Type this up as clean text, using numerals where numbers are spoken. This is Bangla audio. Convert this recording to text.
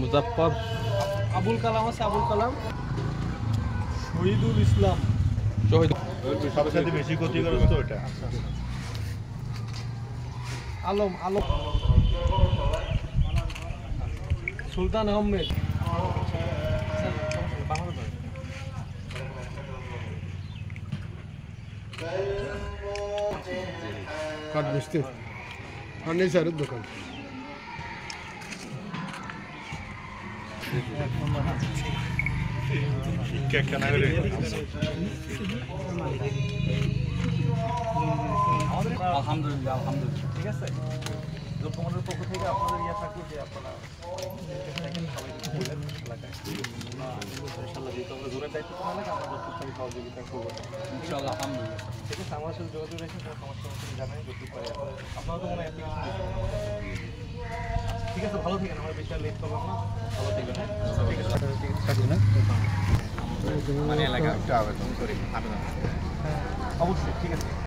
মুজাফফর আবুল কালাম আছে, আবুল কালাম, শহীদুল ইসলাম, শহীদ সবচেয়ে বেশি ক্ষতিগ্রস্ত ওটা। আলম, আলম, সুলতান আহমেদ, কাঠ মিস্ত্রি ফার্নিচারের দোকান। শিক্ষা কেনা করে আলহামদুলিল্লাহ, আলহামদুলিল্লাহ, ঠিক আছে। তোমাদের পক্ষ থেকে আপনাদের ইয়ে থাকবে যে আপনারা ইনশাল্লাহ যেহেতু আমরা জোরের দায়িত্ব তো লাগে আমরা যতটুকু সহযোগিতা করবো ইনশাল্লাহ, আলহামদুলিল্লাহ, ঠিক আছে। আমার সাথে যোগাযোগ রেখে কোনো সমস্যা হচ্ছে জানাই যতটুকু পারে। আপনারা তো মনে হয় ঠিক আছে, ভালো থাকেন, আমরা বেশি লেট করলাম না, ভালো থাকবেন, হ্যাঁ ঠিক আছে, থাকবে না মানে এলাকা একটু আবেদন করি অবশ্যই, ঠিক আছে।